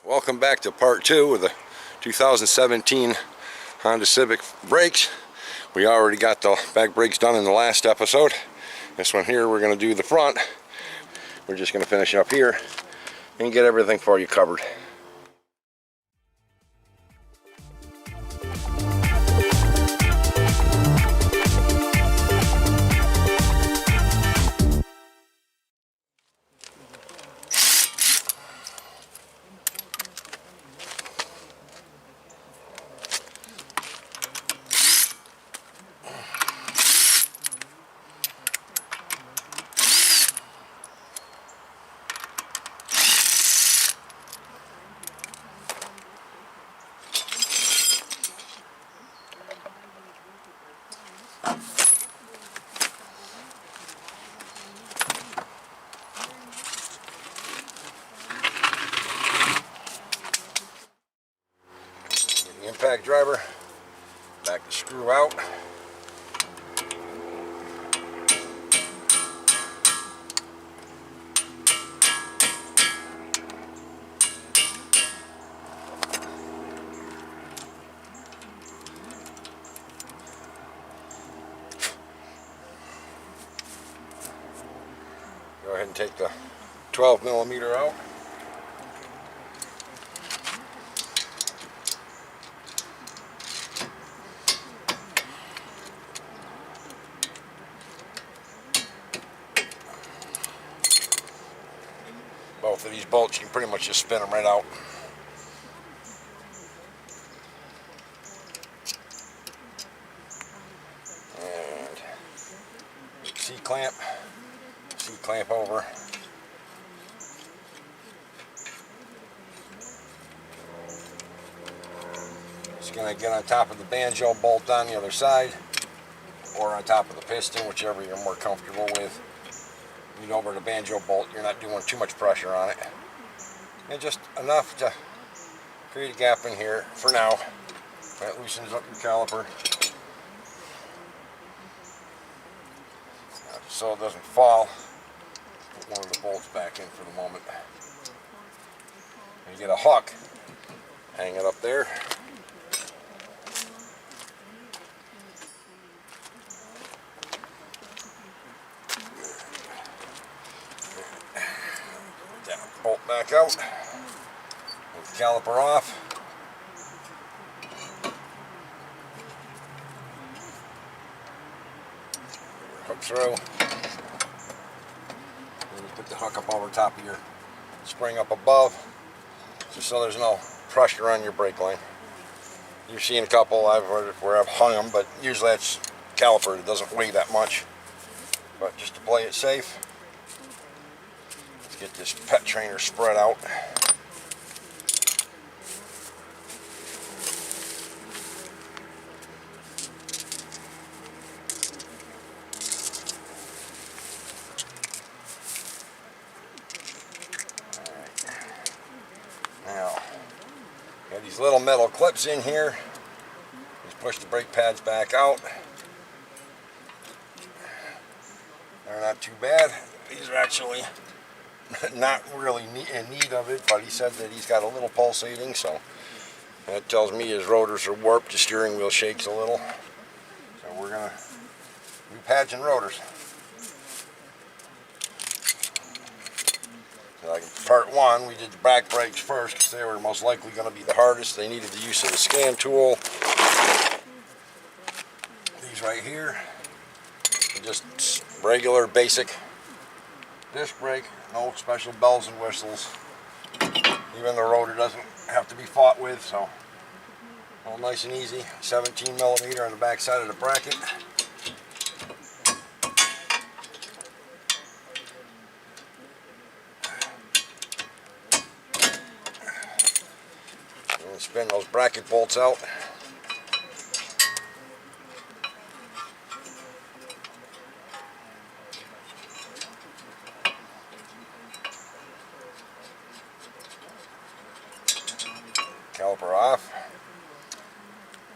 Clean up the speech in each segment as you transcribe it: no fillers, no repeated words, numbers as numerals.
Welcome back to part 2 of the 2017 Honda Civic brakes. We already got the back brakes done in the last episode. This one here, we're going to do the front. We're just going to finish up here and get everything for you covered. Impact driver, back to screw out. Go ahead and take the 12mm out. Both of these bolts, you can pretty much just spin them right out. And C-clamp over. Just going to get on top of the banjo bolt on the other side, or on top of the piston, whichever you're more comfortable with. Lean over the banjo bolt, you're not doing too much pressure on it. And just enough to create a gap in here for now. That loosens up your caliper. So it doesn't fall. Put one of the bolts back in for the moment. And you get a hook. Hang it up there. Bolt back out, with the caliper off. Hook through. And you put the hook up over top of your spring up above, just so there's no pressure on your brake line. You've seen a couple where I've hung them, but usually that's caliper. It doesn't weigh that much. But just to play it safe, get this pet trainer spread out. Now, got these little metal clips in here. Just push the brake pads back out. They're not too bad. These are actually not really in need of it, but he said that he's got a little pulsating, so that tells me his rotors are warped, the steering wheel shakes a little. So we're gonna do pads and rotors. So like part 1, we did the back brakes first because they were most likely going to be the hardest. They needed the use of the scan tool. These right here are just regular basic disc brake. No special bells and whistles. Even the rotor doesn't have to be fought with, so all nice and easy. 17mm on the back side of the bracket. And spin those bracket bolts out. Caliper off.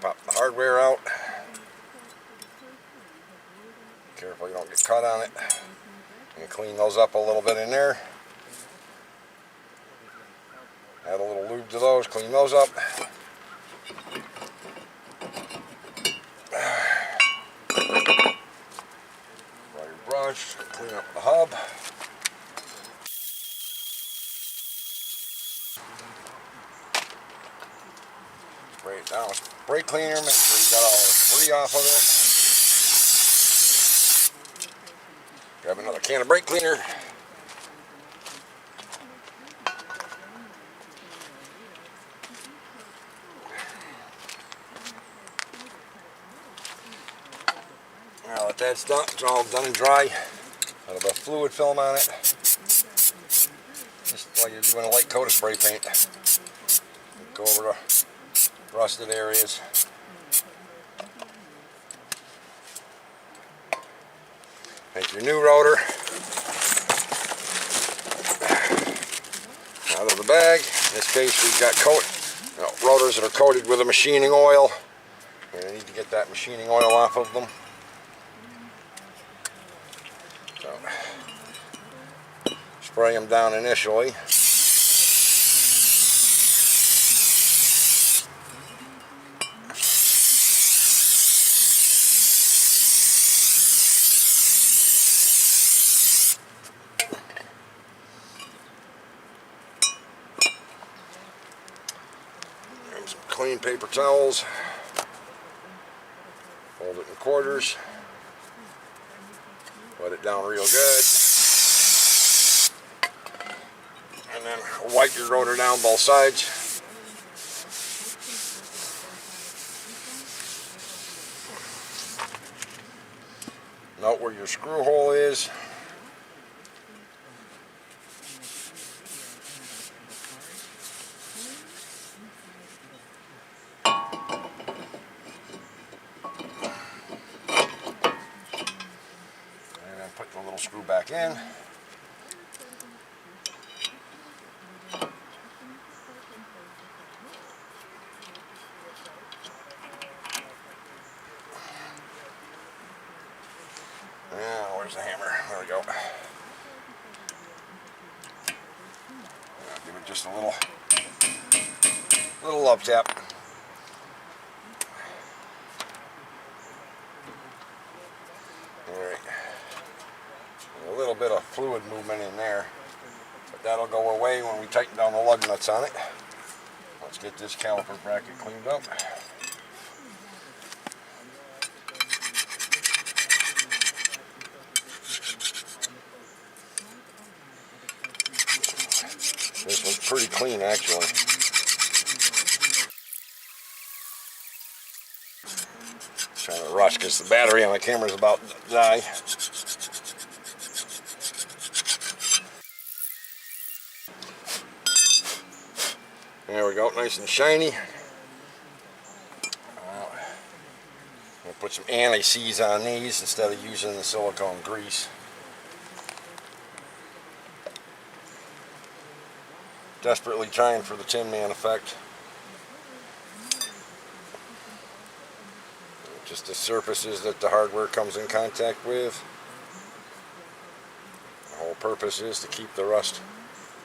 Pop the hardware out. Careful you don't get cut on it. And clean those up a little bit in there. Add a little lube to those, clean those up. Dry your brush, clean up the hub. Spray it down with brake cleaner, make sure you got all the debris off of it. Grab another can of brake cleaner. Now that that's done, it's all done and dry. A little bit of fluid film on it. Just like you're doing a light coat of spray paint. Go over the rusted areas. Take your new rotor out of the bag. In this case, we've got rotors that are coated with a machining oil. And I need to get that machining oil off of them. So, spray them down initially. Some clean paper towels. Fold it in quarters. Let it down real good. And then wipe your rotor down both sides. Note where your screw hole is. Put the little screw back in. Now, where's the hammer? There we go. Now, give it just a little up tap. A little bit of fluid movement in there, but that'll go away when we tighten down the lug nuts on it. Let's get this caliper bracket cleaned up. This one's pretty clean, actually. Trying to rush because the battery on my camera is about to die. There we go, nice and shiny. I'll put some anti-seize on these instead of using the silicone grease. Desperately trying for the Tin Man effect. Just the surfaces that the hardware comes in contact with. The whole purpose is to keep the rust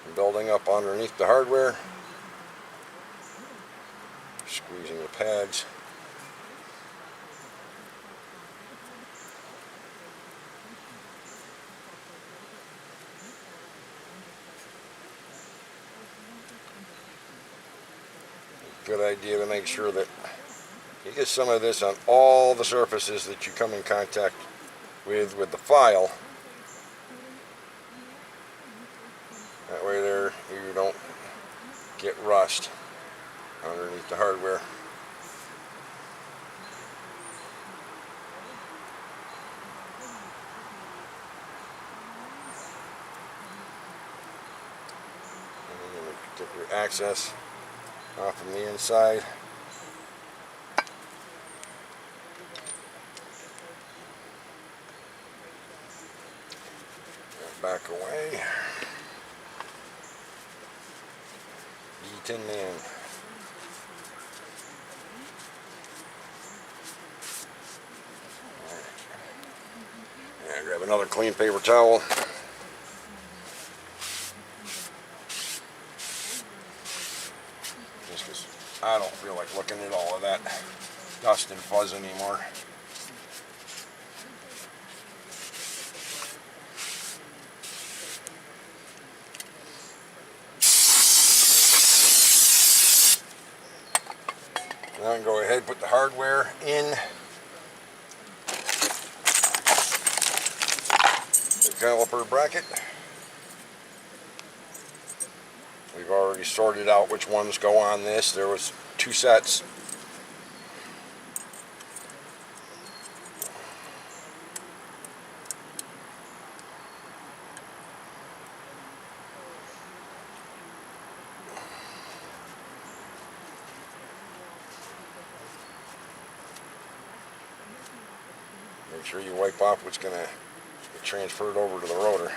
from building up underneath the hardware. Squeezing the pads. Good idea to make sure that you get some of this on all the surfaces that you come in contact with the file. That way there you don't get rust underneath the hardware. And then get your access off from the inside. Back away. Tin Man. Yeah, grab another clean paper towel. just because I don't feel like looking at all of that dust and fuzz anymore. Then go ahead and put the hardware in the caliper bracket. We've already sorted out which ones go on this. There was 2 sets. Make sure you wipe off what's going to get transferred over to the rotor.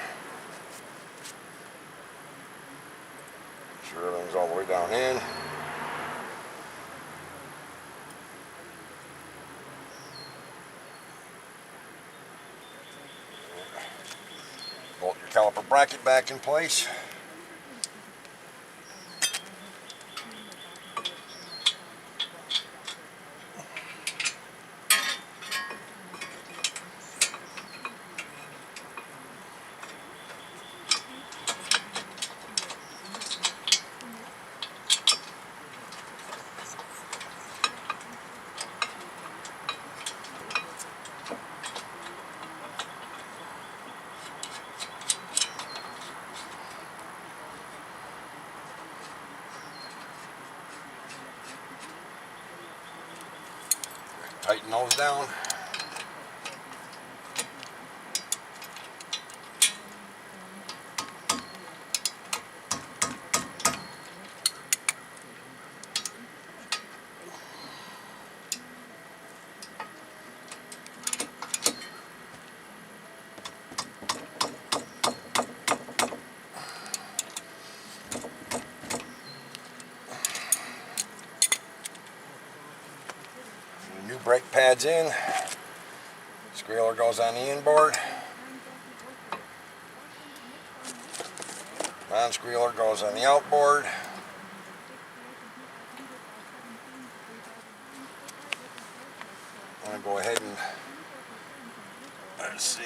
Make sure everything's all the way down in. Bolt your caliper bracket back in place. Tighten those down. New brake pads in. Squealer goes on the inboard. Non-squealer goes on the outboard. I'm going to go ahead and, let's see,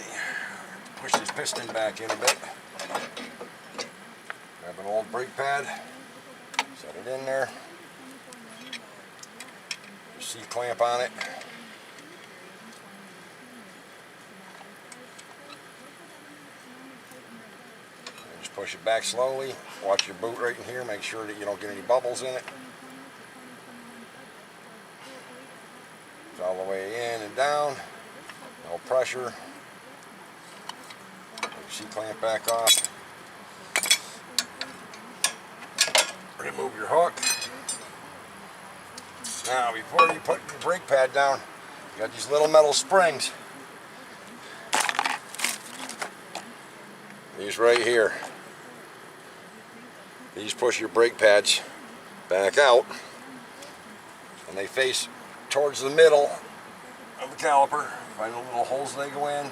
push this piston back in a bit. Grab an old brake pad, set it in there. C-clamp on it. And just push it back slowly. Watch your boot right in here. Make sure that you don't get any bubbles in it. It's all the way in and down. No pressure. Take your C-clamp back off. Remove your hook. Now, before you put your brake pad down, you got these little metal springs. These right here. These push your brake pads back out, and they face towards the middle of the caliper. Find the little holes they go in.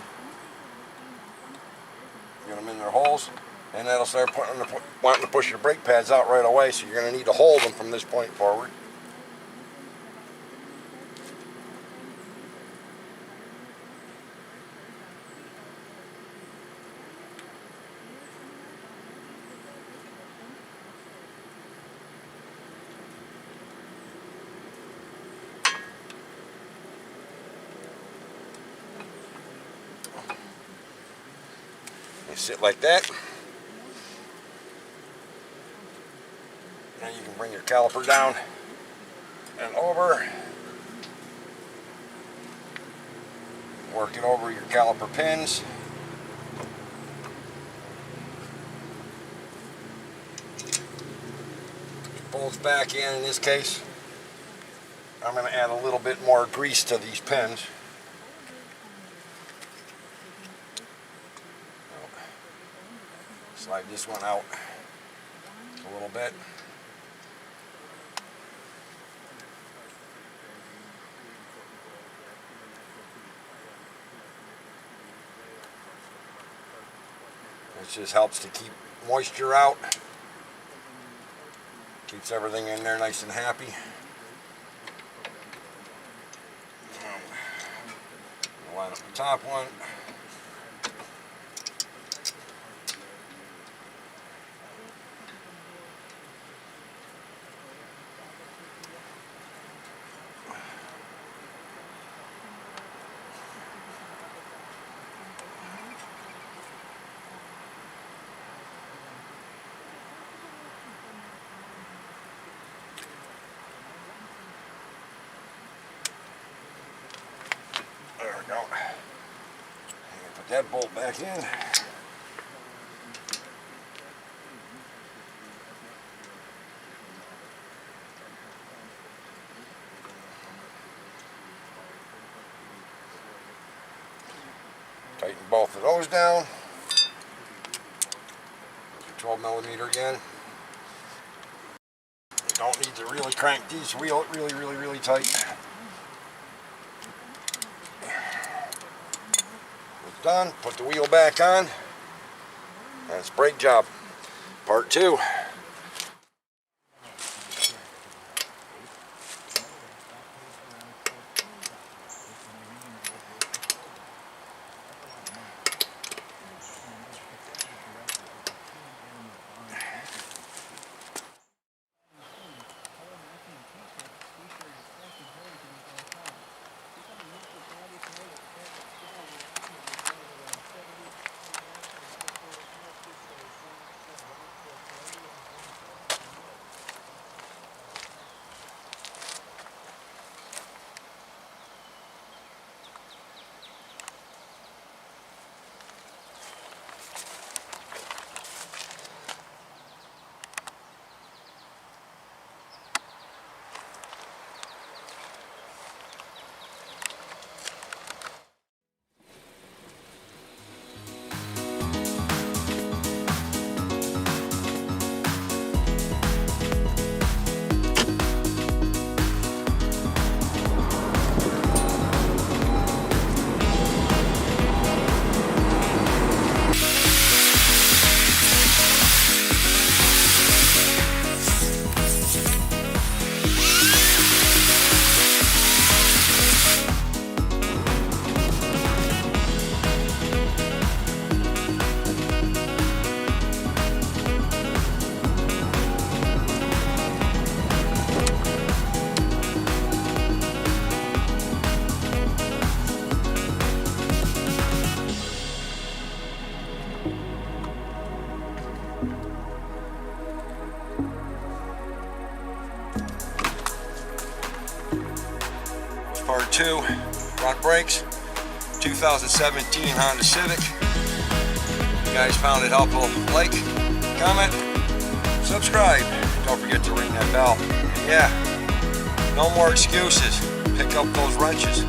Get them in their holes, and that'll start wanting to push your brake pads out right away, so you're going to need to hold them from this point forward. Sit like that. Now you can bring your caliper down and over. Work it over your caliper pins. Bolts back in this case. I'm going to add a little bit more grease to these pins. Slide this one out a little bit. This just helps to keep moisture out. Keeps everything in there nice and happy. Line up the top one. There we go. Put that bolt back in. Tighten both of those down. 12mm again. You don't need to really crank these wheel really tight. Done. Put the wheel back on. That's brake job. Part 2. Part 2, front brakes, 2017 Honda Civic. If you guys found it helpful, like, comment, subscribe. Don't forget to ring that bell. And yeah, no more excuses. Pick up those wrenches.